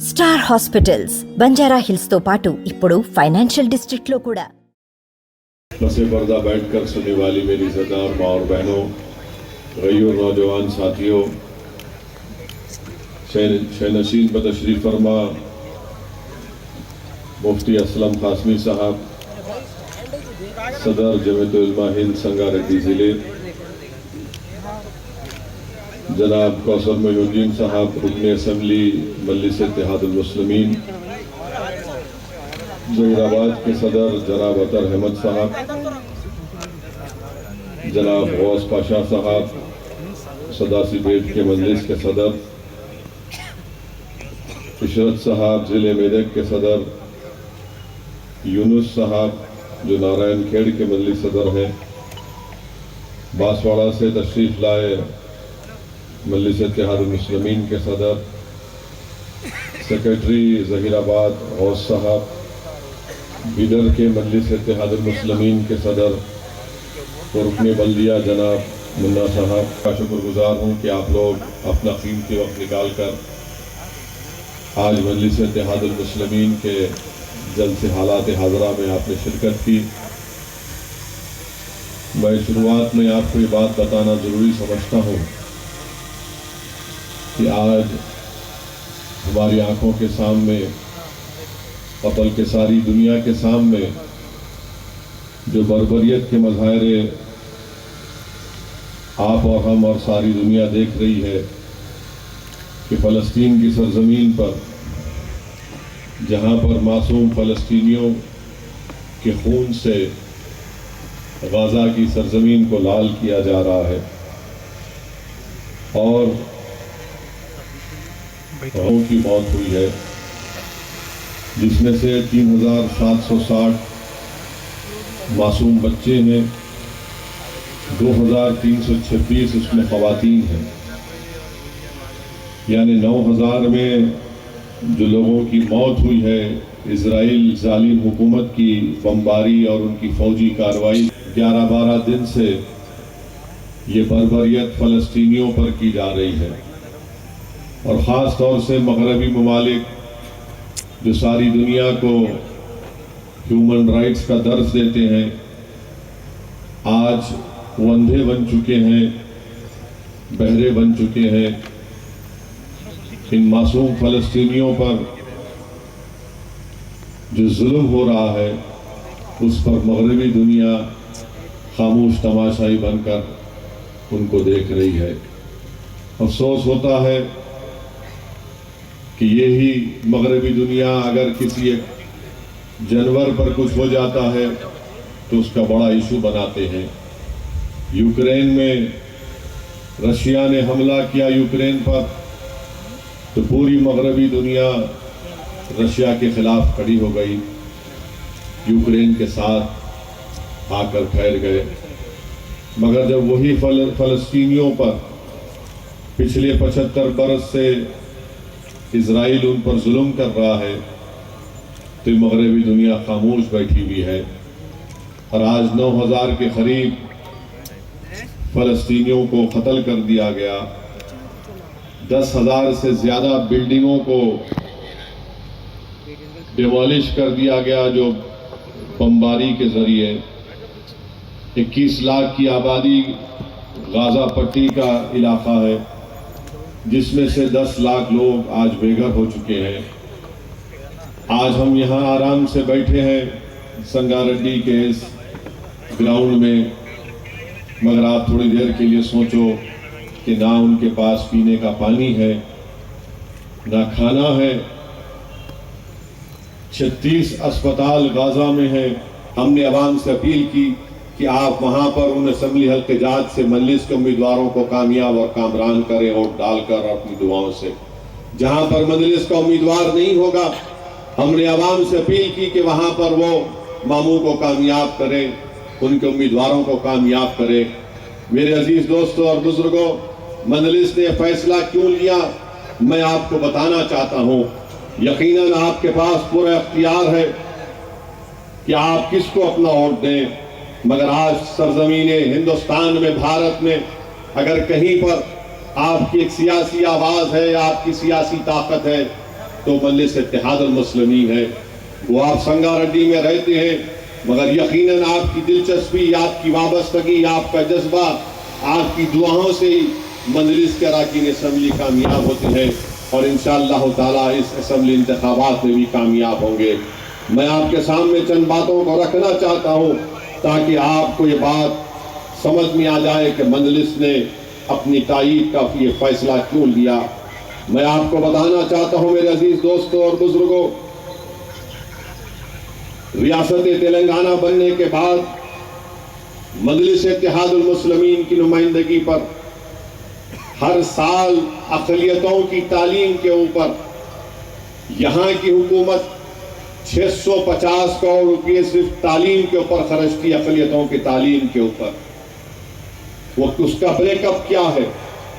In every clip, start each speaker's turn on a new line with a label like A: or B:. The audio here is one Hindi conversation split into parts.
A: స్టార్ హాస్పిటల్స్ బంజారా హిల్స్ తో పాటు ఇప్పుడు ఫైనాన్షియల్ డిస్ట్రిక్ట్ లో కూడా
B: पसे पर्दा बैठकर सुनने वाली मेरी सरदार माँ और बहनों, गैर नौजवान साथियों, शहनशीन पर तशरीफ फरमा मुफ्ती असलम कासमी साहब, सदर जमीयतुल उलमा हिंद संगारेड्डी ज़िले, जनाब कौसर मोइनुद्दीन साहब, रुकन असम्बली मजलिस इत्तेहादुल मुस्लिमीन जहीराबाद के सदर जनाब अतर अहमद साहब, जनाब गौस पाशा साहब, सदासी बेट के मजलिस के सदर, इशरत साहब ज़िले मेदक के सदर, यूनुस साहब जो नारायण खेड़ के मजलिस सदर हैं, बांसवाड़ा से तशरीफ लाए मजलिस इत्तेहादुल मुस्लिमीन के सदर, सेक्रेटरी जहीराबाद गौस साहब, बिदर के मजलिस इत्तेहादुल मुस्लिमीन के सदर और रुकन बल्दिया जनाब मुन्ना साहब का शुक्रगुजार हूँ कि आप लोग अपना कीमती वक्त निकाल कर आज मजलिस इत्तेहादुल मुस्लिमीन के जलसे हालात हाजरा में आपने शिरकत की। मैं शुरुआत में आपको ये बात बताना ज़रूरी समझता हूँ कि आज हमारी आंखों के सामने और बल्कि सारी दुनिया के सामने जो बर्बरियत के मज़ाहिरे आप और हम और सारी दुनिया देख रही है कि फ़लस्तीन की सरज़मीन पर जहाँ पर मासूम फ़लस्तीनियों के खून से गाज़ा की सरज़मीन को लाल किया जा रहा है और लोगों की मौत हुई है, जिसमें से 3760 मासूम बच्चे हैं, 2326 उसमें ख़वातीन हैं, यानी 9000 में जो लोगों की मौत हुई है इजराइल जालिम हुकूमत की बमबारी और उनकी फ़ौजी कार्रवाई 11-12 दिन से ये बर्बरियत फ़लस्तीनियों पर की जा रही है। और ख़ास तौर से मगरबी ममालिक जो सारी दुनिया को ह्यूमन राइट्स का दर्स देते हैं, आज वो अंधे बन चुके हैं, बहरे बन चुके हैं। इन मासूम फ़लस्तीनियों पर जो जुल्म हो रहा है उस पर मगरबी दुनिया खामोश तमाशाई बनकर उनको देख रही है। अफसोस होता है कि यही मगरबी दुनिया अगर किसी एक जानवर पर कुछ हो जाता है तो उसका बड़ा इशू बनाते हैं। यूक्रेन में रशिया ने हमला किया यूक्रेन पर तो पूरी मगरबी दुनिया रशिया के खिलाफ खड़ी हो गई, यूक्रेन के साथ आकर ठहर गए। मगर जब वही फ़लस्तीनियों पर पिछले 75 बरस से इजराइल उन पर जुल्म कर रहा है तो मगरबी दुनिया खामोश बैठी हुई है। और आज 9000 के करीब फ़लस्तीनियों को कत्ल कर दिया गया, 10,000 से ज़्यादा बिल्डिंगों को डिमोलिश कर दिया गया जो बमबारी के ज़रिए। 21 लाख की आबादी गाज़ा पट्टी का इलाका है, जिसमें से 10 लाख लोग आज बेघर हो चुके हैं। आज हम यहाँ आराम से बैठे हैं संगारेड्डी के इस ग्राउंड में, मगर आप थोड़ी देर के लिए सोचो कि ना उनके पास पीने का पानी है, ना खाना है। 36 अस्पताल गाज़ा में हैं। हमने अवाम से अपील की कि आप वहाँ पर उन असम्बली हल्के जात से मजलिस के उम्मीदवारों को कामयाब और कामरान करें वोट डालकर अपनी दुआओं से। जहाँ पर मजलिस का उम्मीदवार नहीं होगा, हमने अवाम से अपील की कि वहाँ पर वो मामू को कामयाब करें, उनके उम्मीदवारों को कामयाब करें। मेरे अजीज दोस्तों और बुजुर्गों, मजलिस ने फैसला क्यों लिया मैं आपको बताना चाहता हूँ। यकीनन आपके पास पूरा इख्तियार है कि आप किसको अपना वोट दें, मगर आज सरजमीन हिंदुस्तान में, भारत में अगर कहीं पर आपकी एक सियासी आवाज़ है या आपकी सियासी ताकत है तो मजलिस इत्तेहादुल मुस्लिमीन है। वो आप संगारेड्डी में रहते हैं, मगर यकीनन आपकी दिलचस्पी, आपकी वाबस्तगी, आपका जज्बा, आपकी दुआओं से ही मजलिस के अरकान असम्बली कामयाब होती है और इंशाअल्लाह ताला इस असम्बली इंतखाबात में भी कामयाब होंगे। मैं आपके सामने चंद बातों को रखना चाहता हूँ ताकि आपको ये बात समझ में आ जाए कि मजलिस ने अपनी तायीद का ये फैसला क्यों लिया। मैं आपको बताना चाहता हूँ मेरे अजीज दोस्तों और बुजुर्गों, रियासत तेलंगाना बनने के बाद मजलिस इत्तेहादुल मुस्लिमीन की नुमाइंदगी पर हर साल अक़लियतों की तालीम के ऊपर यहाँ की हुकूमत 650 करोड़ रुपये सिर्फ तालीम के ऊपर खर्च की, अक़लियतों की तालीम के ऊपर। वो उसका ब्रेकअप क्या है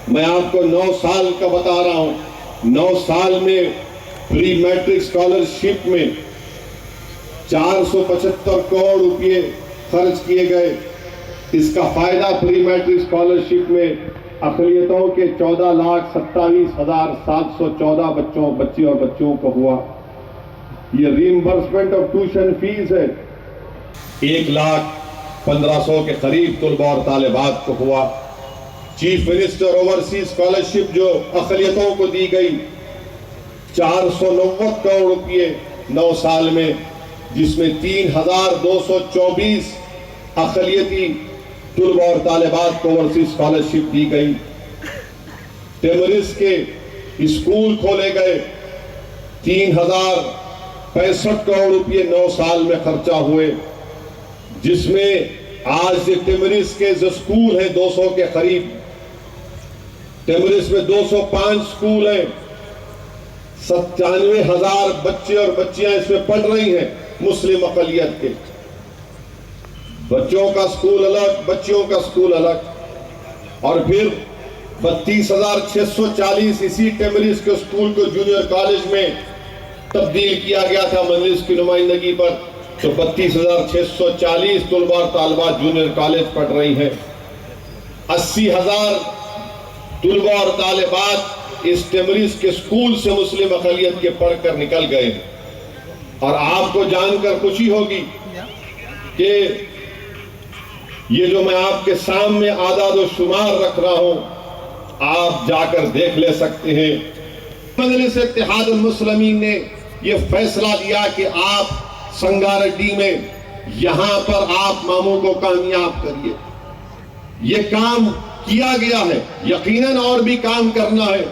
B: मैं आपको 9 साल का बता रहा हूँ। 9 साल में प्री मैट्रिक स्कॉलरशिप में 475 करोड़ रुपये खर्च किए गए। इसका फायदा प्री मैट्रिक स्कॉलरशिप में अक़लियतों के 14,27,714 बच्ची और बच्चों को हुआ। ये रीइंबर्समेंट ऑफ ट्यूशन फीस है, 1,15,000 के करीब तलबा और तालिबात को हुआ। चीफ मिनिस्टर ओवरसीज स्कॉलरशिप जो अक़लियतों को दी गई 490 करोड़ रुपये 9 साल में, जिसमें 3,224 अक़लियती तलबा और तालिबात को ओवरसीज स्कॉलरशिप दी गई। टेमरिस के स्कूल खोले गए, 3,065 करोड़ रुपये 9 साल में खर्चा हुए, जिसमें आज टेमरिस के जो स्कूल है 200 के करीब, टेमरिस में 205 स्कूल हैं, 97,000 बच्चे और बच्चियां इसमें पढ़ रही हैं मुस्लिम अक़लियत के। बच्चों का स्कूल अलग, बच्चियों का स्कूल अलग। और फिर 32,640 इसी टेमरिस के स्कूल को जूनियर कॉलेज में तब्दील किया गया था मजलिस की नुमाइंदगी पर। तो 32,640 तलबा और तालिबात जूनियर कॉलेज पढ़ रही हैं। 80,000 तलबा और तालिबात इस टेमरिस के स्कूल से मुस्लिम अक़लियत के पढ़कर निकल गए। और आपको जानकर खुशी होगी कि ये जो मैं आपके सामने आदाद व शुमार रख रहा हूं, आप जाकर देख ले सकते हैं। मजलिस इत्तेहादुल मुस्लिमीन ने यह फैसला लिया कि आप संगारेड्डी में यहां पर आप मामू को कामयाब करिए। यह काम किया गया है, यकीनन और भी काम करना है।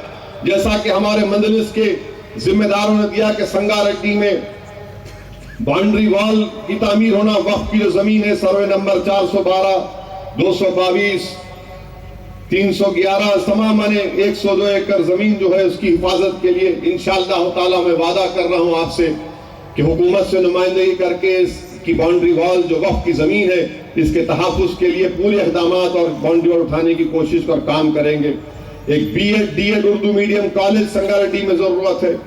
B: जैसा कि हमारे मजलिस के जिम्मेदारों ने दिया कि संगारेड्डी में बाउंड्री वॉल की तामीर होना, वक्फ की जो जमीन है सर्वे नंबर 412, 222, 311 तमाम 102 एकड़ जमीन जो है उसकी हिफाजत के लिए इंशाअल्लाह ताला मैं वादा कर रहा हूं आपसे कि हुकूमत से नुमाइंदगी करके इसकी बाउंड्री वॉल जो वक्फ की जमीन है इसके तहफ़्फ़ुज़ के लिए पूरे इक़दामात और बाउंड्री वॉल उठाने की कोशिश और काम करेंगे। एक BEd DEd Urdu medium college Sangareddy में जरूरत है।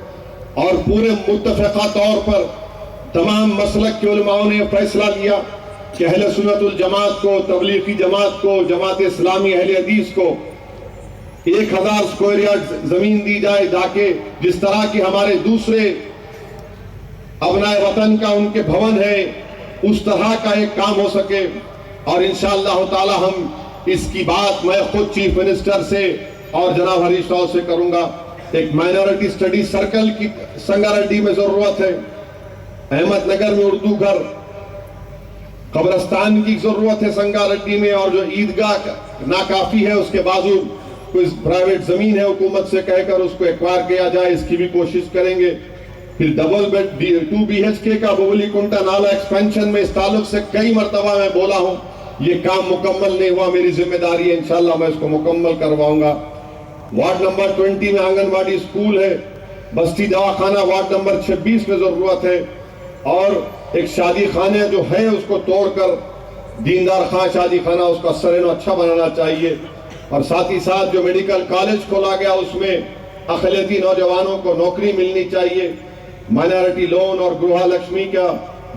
B: और पूरे मुत्तफ़क़ा तौर पर तमाम मसलक के उलमाओं ने फैसला लिया कि अहले सुन्नतुल जमात को, तबलीगी जमात को, जमात इस्लामी अहले हदीस को 1,000 स्क्वायर यार्ड जमीन दी जाए, ताकि जिस तरह की हमारे दूसरे अबनाए वतन का उनके भवन है उस तरह का एक काम हो सके। और इंशाअल्लाह ताला हम इसकी बात मैं खुद चीफ मिनिस्टर से और जनाब हरीश राव से करूंगा। एक माइनॉरिटी स्टडी सर्कल की संगारेड्डी में जरूरत है। अहमदनगर में उर्दू घर, कब्रस्तान की जरूरत है संगारेड्डी में। और जो ईदगाह नाकाफी है उसके बावजूद कोई प्राइवेट जमीन है हुकूमत से कहकर उसको एक्वायर किया जाए, इसकी भी कोशिश करेंगे। फिर डबल बेड 2 BHK का बोली कुंटा नाला एक्सपेंशन में इस ताल्लुक से कई मरतबा मैं बोला हूं, ये काम मुकम्मल नहीं हुआ, मेरी जिम्मेदारी है, इंशाअल्लाह मैं इसको मुकम्मल करवाऊंगा। वार्ड नंबर 20 में आंगनबाड़ी स्कूल है, बस्ती दवाखाना वार्ड नंबर 26 में जरूरत है। और एक शादी खाने जो है उसको तोड़कर दीनदार खां शादी खाना उसका सरेनो अच्छा बनाना चाहिए। और साथ ही साथ जो मेडिकल कॉलेज खोला गया उसमें अक़लियती नौजवानों को नौकरी मिलनी चाहिए। माइनॉरिटी लोन और गृह लक्ष्मी का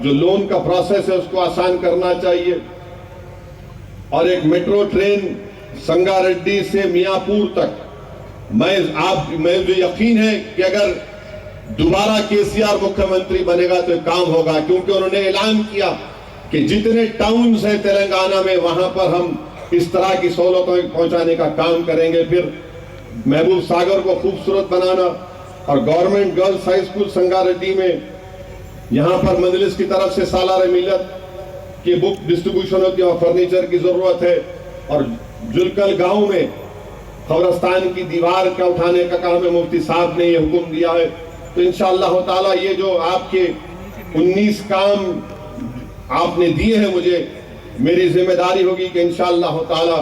B: जो लोन का प्रोसेस है उसको आसान करना चाहिए। और एक मेट्रो ट्रेन संगारेड्डी से मियाँपुर तक, मैं जो यकीन है कि अगर दोबारा केसीआर मुख्यमंत्री बनेगा तो काम होगा, क्योंकि उन्होंने ऐलान किया कि जितने टाउन्स हैं तेलंगाना में वहां पर हम इस तरह की सहूलतें पहुंचाने का काम करेंगे। फिर महबूब सागर को खूबसूरत बनाना और government girls high school Sangareddy में यहां पर मजलिस की तरफ से सालार मिल्लत की बुक डिस्ट्रीब्यूशन होती है और फर्नीचर की जरूरत है। और जुलकल गांव में कब्रस्तान की दीवार का उठाने का काम है, मुफ्ती साहब ने ये हुक्म दिया है। तो इंशाअल्लाह ताला ये जो आपके 19 काम आपने दिए हैं मुझे, मेरी जिम्मेदारी होगी कि इंशाअल्लाह ताला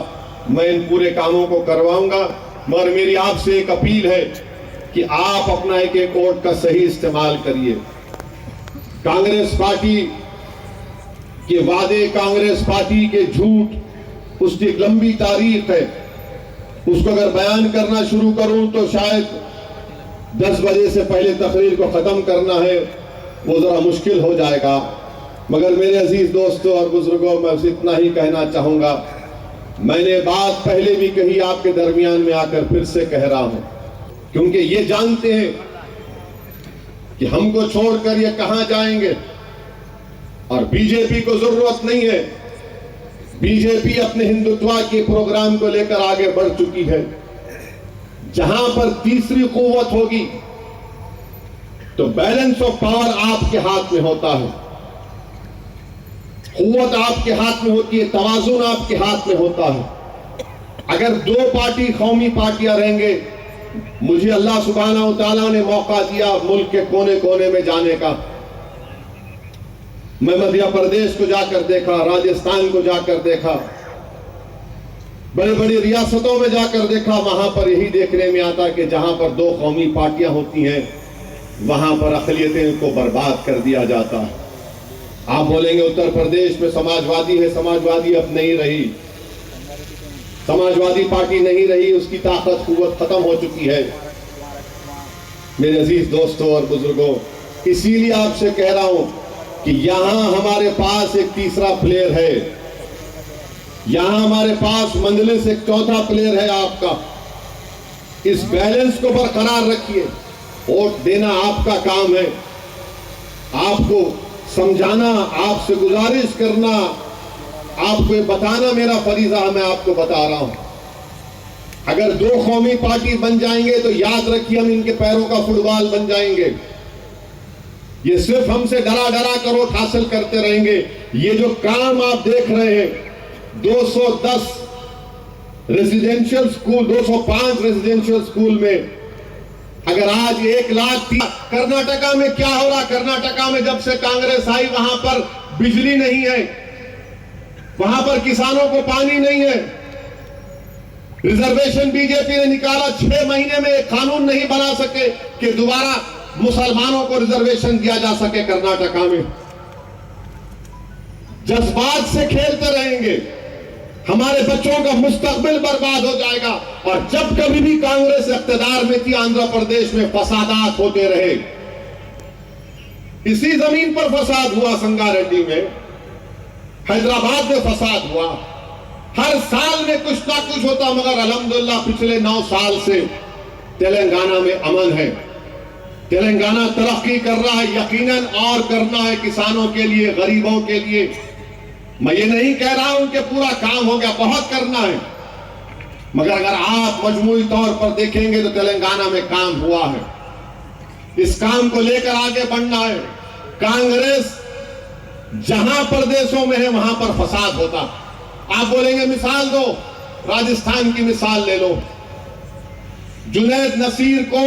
B: मैं इन पूरे कामों को करवाऊंगा। मगर मेरी आपसे एक अपील है कि आप अपना एक एक वोट का सही इस्तेमाल करिए। कांग्रेस पार्टी के वादे, कांग्रेस पार्टी के झूठ, उसकी एक लंबी तारीख है। उसको अगर बयान करना शुरू करूं तो शायद 10 बजे से पहले तकरीर को खत्म करना है वो जरा मुश्किल हो जाएगा। मगर मेरे अजीज दोस्तों और बुजुर्गों, मैं बस इतना ही कहना चाहूंगा, मैंने बात पहले भी कही, आपके दरमियान में आकर फिर से कह रहा हूं, क्योंकि ये जानते हैं कि हमको छोड़कर ये कहां जाएंगे। और बीजेपी को जरूरत नहीं है, बीजेपी अपने हिंदुत्व के प्रोग्राम को लेकर आगे बढ़ चुकी है। जहां पर तीसरी कुव्वत होगी तो बैलेंस ऑफ पावर आपके हाथ में होता है, कुव्वत आपके हाथ में होती है, तवाजुन आपके हाथ में होता है। अगर 2 पार्टी कौमी पार्टियां रहेंगे, मुझे अल्लाह सुब्हानहू व तआला ने मौका दिया मुल्क के कोने कोने में जाने का। मैं मध्य प्रदेश को जाकर देखा, राजस्थान को जाकर देखा, बड़ी बड़ी रियासतों में जाकर देखा। वहां पर यही देखने में आता कि जहां पर 2 कौमी पार्टियां होती हैं वहां पर अक़लियतें को बर्बाद कर दिया जाता है। आप बोलेंगे उत्तर प्रदेश में समाजवादी है, समाजवादी अब नहीं रही, समाजवादी पार्टी नहीं रही, उसकी ताकत कुव्वत खत्म हो चुकी है। मेरे अजीज दोस्तों और बुजुर्गों, इसीलिए आपसे कह रहा हूं कि यहां हमारे पास एक तीसरा प्लेयर है, यहां हमारे पास मंजलिस एक चौथा प्लेयर है आपका। इस बैलेंस को बरकरार रखिए। वोट देना आपका काम है, आपको समझाना, आपसे गुजारिश करना, आपको बताना मेरा फरीजा है, मैं आपको बता रहा हूं। अगर 2 कौमी पार्टी बन जाएंगे तो याद रखिए हम इनके पैरों का फुटबॉल बन जाएंगे। ये सिर्फ हमसे डरा डरा कर वोट हासिल करते रहेंगे। ये जो काम आप देख रहे हैं, 210 रेजिडेंशियल स्कूल, 205 रेजिडेंशियल स्कूल में अगर आज 1 लाख, कर्नाटका में क्या हो रहा? कर्नाटका में जब से कांग्रेस आई वहां पर बिजली नहीं है, वहां पर किसानों को पानी नहीं है। रिजर्वेशन बीजेपी ने निकाला, 6 महीने में एक कानून नहीं बना सके कि दोबारा मुसलमानों को रिजर्वेशन दिया जा सके कर्नाटका में। जज्बात से खेलते रहेंगे, हमारे बच्चों का मुस्तकबिल बर्बाद हो जाएगा। और जब कभी भी कांग्रेस इख्तियार में थी, आंध्र प्रदेश में फसादात होते रहे। इसी जमीन पर फसाद हुआ, संगारेड्डी में, हैदराबाद में फसाद हुआ। हर साल में कुछ ना कुछ होता, मगर अल्हम्दुलिल्लाह पिछले 9 साल से तेलंगाना में अमन है। तेलंगाना तरक्की कर रहा है, यकीनन और करना है किसानों के लिए, गरीबों के लिए। मैं ये नहीं कह रहा हूं कि पूरा काम हो गया, बहुत करना है, मगर अगर आप मजमूई तौर पर देखेंगे तो तेलंगाना में काम हुआ है। इस काम को लेकर आगे बढ़ना है। कांग्रेस जहां प्रदेशों में है वहां पर फसाद होता। आप बोलेंगे मिसाल दो, राजस्थान की मिसाल ले लो। जुनैद नसीर को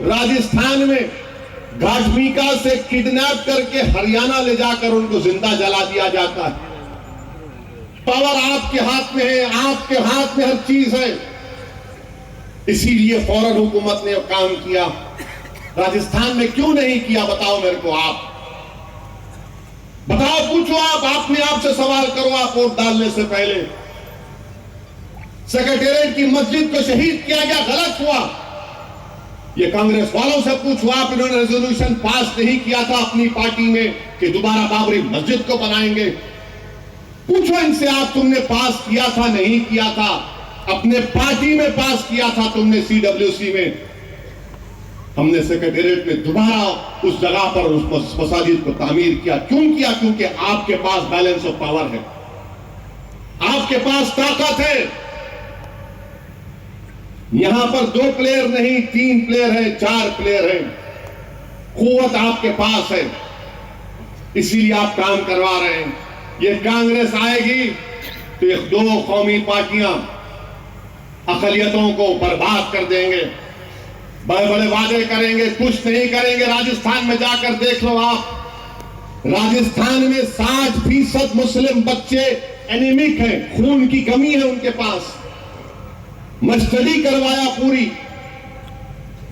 B: राजस्थान में घाटमीका से किडनैप करके हरियाणा ले जाकर उनको जिंदा जला दिया जाता है। पावर आपके हाथ में है, आपके हाथ में हर चीज है। इसीलिए फौरन हुकूमत ने काम किया। राजस्थान में क्यों नहीं किया, बताओ मेरे को। आप बताओ, पूछो, आप अपने आप से सवाल करो। आप वोट डालने से पहले सेक्रेटेरिएट की मस्जिद को शहीद किया गया, गलत हुआ, ये कांग्रेस वालों से पूछो। आप, इन्होंने रेजोल्यूशन पास नहीं किया था अपनी पार्टी में कि दोबारा बाबरी मस्जिद को बनाएंगे। पूछो इनसे, आप तुमने पास किया था नहीं किया था? अपने पार्टी में पास किया था तुमने, CWC में। हमने सेक्रेटेरिएट में दोबारा उस जगह पर उस मसाजिद को तामीर किया। क्यों किया? क्योंकि आपके पास बैलेंस ऑफ पावर है, आपके पास ताकत है। यहां पर 2 प्लेयर नहीं, 3 प्लेयर हैं, 4 प्लेयर हैं। कुव्वत आपके पास है, इसीलिए आप काम करवा रहे हैं। ये कांग्रेस आएगी तो ये 2 कौमी पार्टियां अकलियतों को बर्बाद कर देंगे, बड़े बड़े वादे करेंगे, कुछ नहीं करेंगे। राजस्थान में जाकर देख लो आप, राजस्थान में 60% मुस्लिम बच्चे एनीमिक हैं, खून की कमी है उनके पास। मैं स्टडी करवाया पूरी,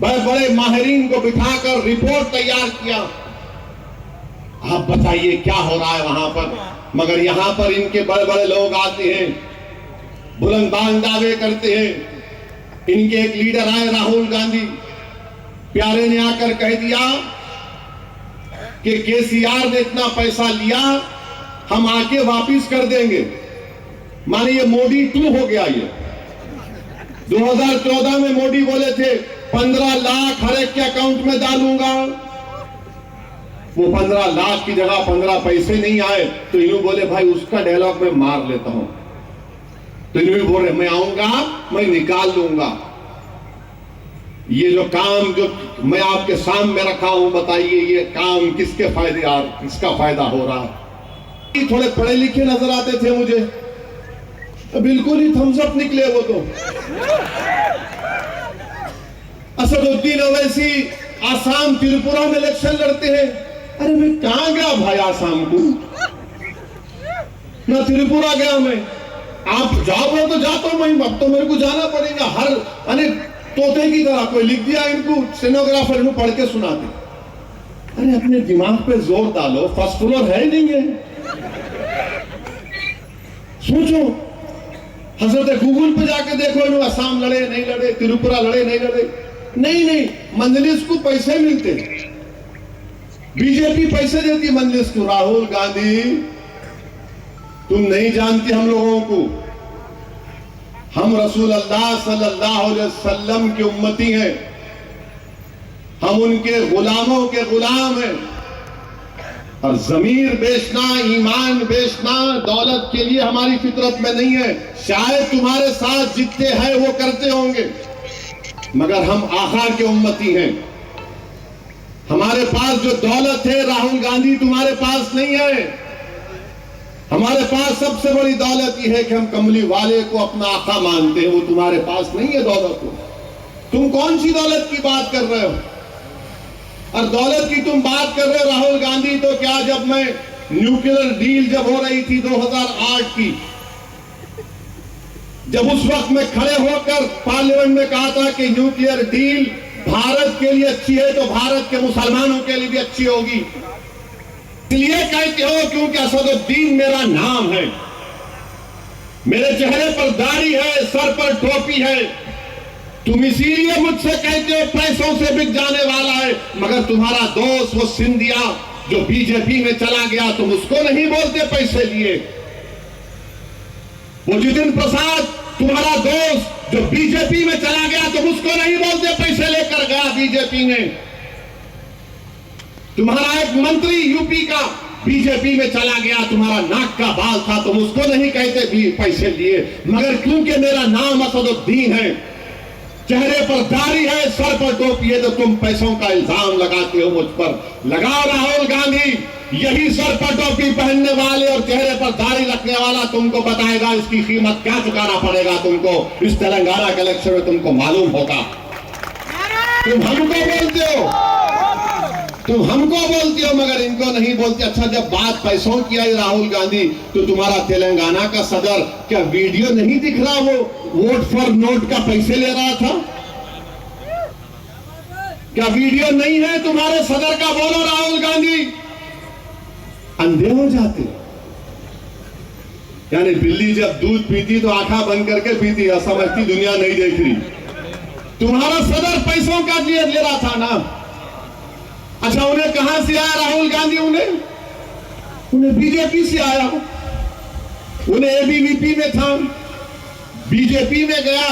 B: बड़े बड़े माहिरीन को बिठाकर रिपोर्ट तैयार किया। आप बताइए क्या हो रहा है वहां पर? मगर यहां पर इनके बड़े बड़े लोग आते हैं, बुलंदान दावे करते हैं। इनके एक लीडर आए, राहुल गांधी, प्यारे ने आकर कह दिया कि केसीआर ने इतना पैसा लिया, हम आके वापिस कर देंगे। माने ये मोदी 2 हो गया। ये 2014 में मोदी बोले थे 15 लाख हर एक के अकाउंट में डालूंगा। वो 15 लाख की जगह 15 पैसे नहीं आए तो इन्हों बोले भाई उसका डायलॉग मैं मार लेता हूं। तो इन्हों बोल रहे मैं आऊंगा, मैं निकाल लूंगा। ये जो काम जो मैं आपके सामने रखा हूं, बताइए ये काम किसके फायदे किसका फायदा हो रहा है? थोड़े पढ़े लिखे नजर आते थे मुझे, तो बिल्कुल ही थम्स अप निकले वो तो। असदुद्दीन ओवैसी आसाम त्रिपुरा में इलेक्शन लड़ते हैं। अरे मैं कहां गया भाई आसाम को, ना त्रिपुरा गया मैं। आप जाओ तो जाता हूं मैं, अब तो मेरे को जाना पड़ेगा। हर अरे तोते की तरह कोई लिख दिया, इनको स्टेनोग्राफर इनको पढ़ के सुनाते। अरे अपने दिमाग पे जोर डालो, फर्स्ट फ्लोर है नहीं है। सोचो, हजरत गूगल पे जाके देखो, इन्होंने असम लड़े नहीं लड़े, त्रिपुरा लड़े नहीं लड़े। नहीं, मंजलिस को पैसे मिलते, बीजेपी पैसे देती मंजलिस को। राहुल गांधी तुम नहीं जानती हम लोगों को, हम रसूल अल्लाह सल्लल्लाहु अलैहि वसल्लम की उम्मती हैं, हम उनके गुलामों के गुलाम हैं। और जमीर बेचना, ईमान बेचना दौलत के लिए हमारी फितरत में नहीं है। शायद तुम्हारे साथ जितने हैं वो करते होंगे, मगर हम आखिर के उम्मती हैं। हमारे पास जो दौलत है राहुल गांधी तुम्हारे पास नहीं है। हमारे पास सबसे बड़ी दौलत यह है कि हम कमली वाले को अपना आका मानते हैं, वो तुम्हारे पास नहीं है दौलत को। तुम कौन सी दौलत की बात कर रहे हो? और दौलत की तुम बात कर रहे हो राहुल गांधी, तो क्या जब मैं न्यूक्लियर डील जब हो रही थी 2008 की, जब उस वक्त मैं खड़े होकर पार्लियामेंट में कहा था कि न्यूक्लियर डील भारत के लिए अच्छी है तो भारत के मुसलमानों के लिए भी अच्छी होगी, इसलिए कहते हो क्योंकि असदुद्दीन मेरा नाम है, मेरे चेहरे पर दाढ़ी है, सर पर टोपी है। तुम इसीलिए मुझसे कहते हो पैसों से बिक जाने वाला है, मगर तुम्हारा दोस्त वो सिंधिया जो बीजेपी में चला गया, तुम उसको नहीं बोलते पैसे लिए। वो जितिन प्रसाद तुम्हारा दोस्त जो बीजेपी में चला गया, तुम उसको नहीं बोलते पैसे लेकर गया बीजेपी में। तुम्हारा एक मंत्री यूपी का बीजेपी में चला गया, तुम्हारा नाक का बाल था, तुम उसको नहीं कहते भी पैसे लिए, मगर क्योंकि मेरा नाम असदुद्दीन है, चेहरे पर दाढ़ी है, सर पर टोपी है, तो तुम पैसों का इल्जाम लगाते हो मुझ पर। लगाओ राहुल गांधी, यही सर पर टोपी पहनने वाले और चेहरे पर दाढ़ी रखने वाला तुमको बताएगा इसकी कीमत क्या चुकाना पड़ेगा तुमको। इस तेलंगाना के इलेक्शन में तुमको मालूम होगा। तुम हमको बोलते हो, तुम हमको बोलती हो, मगर इनको नहीं बोलती। अच्छा, जब बात पैसों की आई राहुल गांधी, तो तुम्हारा तेलंगाना का सदर क्या वीडियो नहीं दिख रहा, वो वोट फॉर नोट का पैसे ले रहा था? क्या वीडियो नहीं है तुम्हारे सदर का? बोलो राहुल गांधी। अंधे हो जाते, यानी बिल्ली जब दूध पीती तो आंखा बंद करके पीती, समझती दुनिया नहीं देख रही। तुम्हारा सदर पैसों का ले रहा था ना। अच्छा, उन्हें कहां से आया राहुल गांधी? उन्हें बीजेपी से आया। उन्हें एबीवीपी में था, बीजेपी में गया,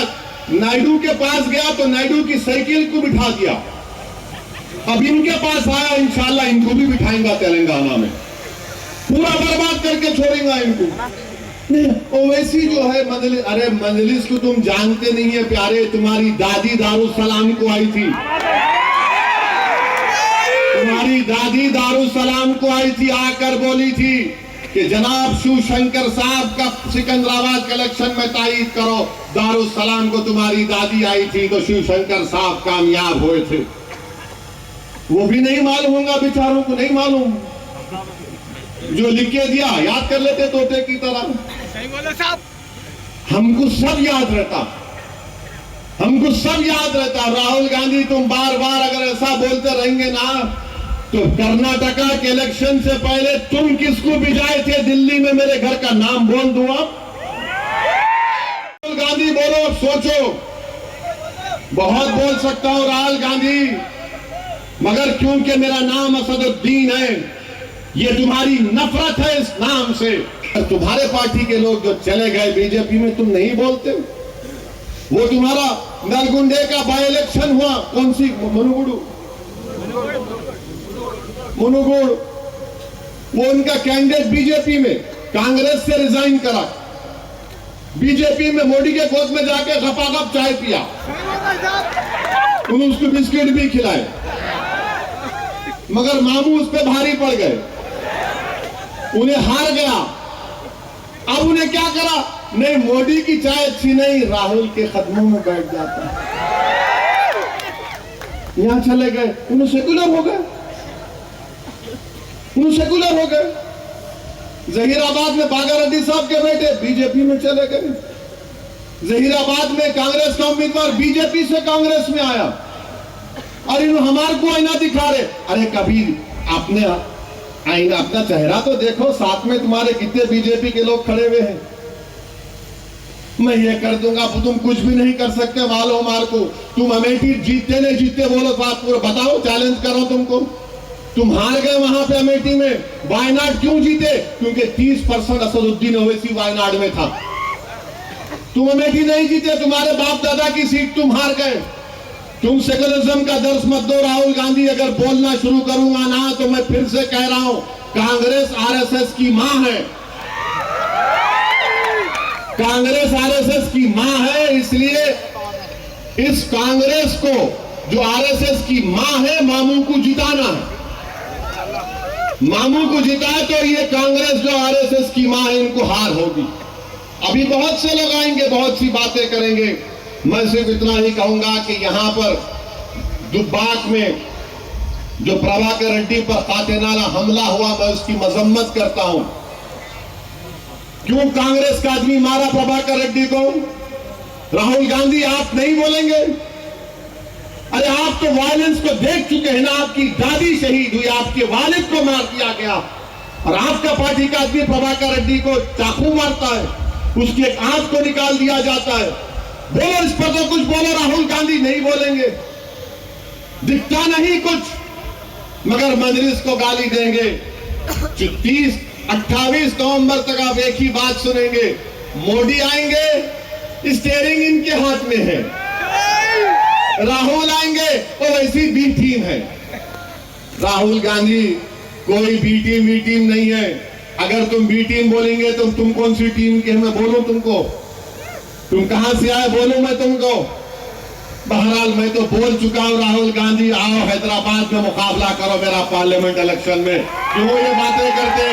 B: नायडू के पास गया तो नायडू की साइकिल को बिठा दिया, अब इनके पास आया, इंशाल्लाह इनको भी बिठाएंगा तेलंगाना में, पूरा बर्बाद करके छोड़ेगा इनको। ओवैसी जो है मजलिस, अरे मजलिस को तुम जानते नहीं है प्यारे, तुम्हारी दादी दारुसलाम को आई थी, तुम्हारी दादी दारुसलाम को आई थी, आकर बोली थी कि जनाब शिवशंकर साहब का सिकंदराबाद कलेक्शन में तायीद करो। दारुसलाम को तुम्हारी दादी आई थी तो शिवशंकर साहब कामयाब हुए थे। वो भी नहीं मालूम होगा बेचारों को, नहीं मालूम, जो लिख के दिया याद कर लेते तोते की तरह।
C: सही बोले साहब,
B: हमको सब याद रहता, हमको सब याद रहता। राहुल गांधी तुम बार बार अगर ऐसा बोलते रहेंगे ना तो कर्नाटका के इलेक्शन से पहले तुम किसको भिजाए थे दिल्ली में, मेरे घर का नाम बोल दूं आप। राहुल गांधी बोलो, अब सोचो, बहुत बोल सकता हूं राहुल गांधी, मगर क्योंकि मेरा नाम असदुद्दीन है, ये तुम्हारी नफरत है इस नाम से। तुम्हारे पार्टी के लोग जो चले गए बीजेपी में, तुम नहीं बोलते। वो तुम्हारा नलगुंडे का बाई इलेक्शन हुआ, कौन सी मुनुगुड़, वो उनका कैंडिडेट बीजेपी में कांग्रेस से रिजाइन करा, बीजेपी में मोदी के गोद में जाके गपागप चाय पिया, उन्होंने उसको बिस्किट भी खिलाए, मगर मामू उस पर भारी पड़ गए, उन्हें हार गया। अब उन्हें क्या करा, नहीं मोदी की चाय अच्छी नहीं, राहुल के कदमों में बैठ जाता है, यहां चले गए, उन्हें सेकुलर हो गए, उन्हें सेकुलर हो गए। जहीराबाद में बागा रेड्डी साहब के बेटे बीजेपी में चले गए, जहीराबाद में कांग्रेस का उम्मीदवार बीजेपी से कांग्रेस में आया, और इन हमारे को आईना दिखा रहे। अरे कभी आपने आईना, अपना चेहरा तो देखो, साथ में तुम्हारे कितने बीजेपी के लोग खड़े हुए हैं। मैं ये कर दूंगा, तुम कुछ भी नहीं कर सकते, मालूम हमारे को। तुम अमेठी जीतते नहीं जीतते बोलो साथ पूरा बताओ, चैलेंज करो तुमको। तुम हार गए वहां पे अमेठी में, वायनाड क्यों जीते? क्योंकि 30% असदुद्दीन ओवैसी वायनाड में था। तुम अमेठी नहीं जीते, तुम्हारे बाप दादा की सीट तुम हार गए। तुम सेकुलरिज्म का दर्श मत दो राहुल गांधी। अगर बोलना शुरू करूंगा ना तो मैं फिर से कह रहा हूं, कांग्रेस आरएसएस की मां है, कांग्रेस आरएसएस की मां है। इसलिए इस कांग्रेस को जो आरएसएस की मां है, मामू को जिताना है। मामू को जिताए तो ये कांग्रेस जो आरएसएस की मां है, इनको हार होगी। अभी बहुत से लोग आएंगे, बहुत सी बातें करेंगे। मैं सिर्फ इतना ही कहूंगा कि यहां पर दुब्बाक में जो प्रभाकर रेड्डी पर कातिलाना हमला हुआ, मैं उसकी मजम्मत करता हूं। क्यों कांग्रेस का आदमी मारा प्रभाकर रेड्डी को? राहुल गांधी आप नहीं बोलेंगे? अरे आप तो वायलेंस को देख चुके हैं ना, आपकी दादी शहीद हुई, आपके वालिद को मार दिया गया, और आपका पार्टी का आदमी प्रभाकर रेड्डी को चाकू मारता है, उसकी एक आंख को निकाल दिया जाता है। बोलो इस पर तो कुछ बोलो। राहुल गांधी नहीं बोलेंगे, दिखता नहीं कुछ, मगर मजलिस को गाली देंगे। 28 नवंबर तक आप एक ही बात सुनेंगे, मोदी आएंगे, स्टीयरिंग इनके हाथ में है, राहुल आएंगे वो वैसी बी टीम है। राहुल गांधी कोई बी टीम नहीं है। अगर तुम बी टीम बोलेंगे तो तुम कौन सी टीम के? मैं बोलूं तुमको, तुम कहां से आए बोलूं मैं तुमको? बहरहाल मैं तो बोल चुका हूं, राहुल गांधी आओ हैदराबाद में मुकाबला करो मेरा पार्लियामेंट इलेक्शन में। क्यों ये बातें करते?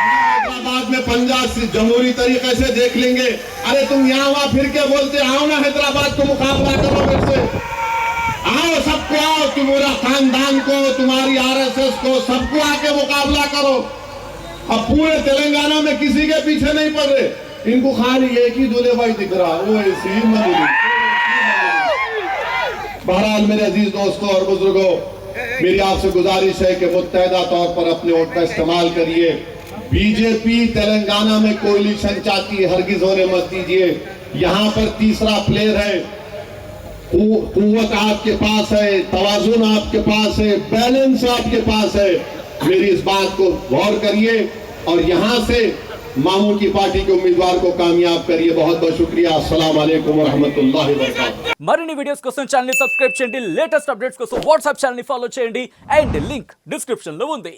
B: हैदराबाद में पंजाब से जमहूरी तरीके से देख लेंगे। अरे तुम यहाँ वहां फिर के बोलते, आओ ना हैदराबाद को मुकाबला करो मेरे से, आओ सबको, आओ तुम्हारा खानदान को, तुम्हारी आरएसएस को, सबको आके मुकाबला करो। अब पूरे तेलंगाना में किसी के पीछे नहीं पड़ रहे, इनको खाली एक ही दूल्हे भाई दिख रहा, वो ऐसी मजूरी। बहरहाल मेरे अजीज दोस्तों और बुजुर्गों, मेरी आपसे गुजारिश है कि मुत्तहदा तौर पर अपने वोट का इस्तेमाल करिए। बीजेपी तेलंगाना में कोalition चाहती है, हरगिज होने मत दीजिए। यहाँ पर तीसरा प्लेयर है, कुव्वत आपके पास है, तवाजुन आपके पास है, बैलेंस आपके पास है। मेरी इस बात को गौर करिए और यहाँ से मामू की पार्टी के उम्मीदवार को कामयाब करिए। बहुत बहुत शुक्रिया। अस्सलाम वालेकुम व रहमतुल्लाहि व बरकातुहू।
C: మరిన్ని వీడియోస్ కోసం ఛానల్ ని సబ్స్క్రైబ్ చేయండి, లేటెస్ట్ అప్డేట్స్ కోసం వాట్సాప్ ఛానల్ ని ఫాలో చేయండి అండ్ లింక్ డిస్క్రిప్షన్ లో ఉంది.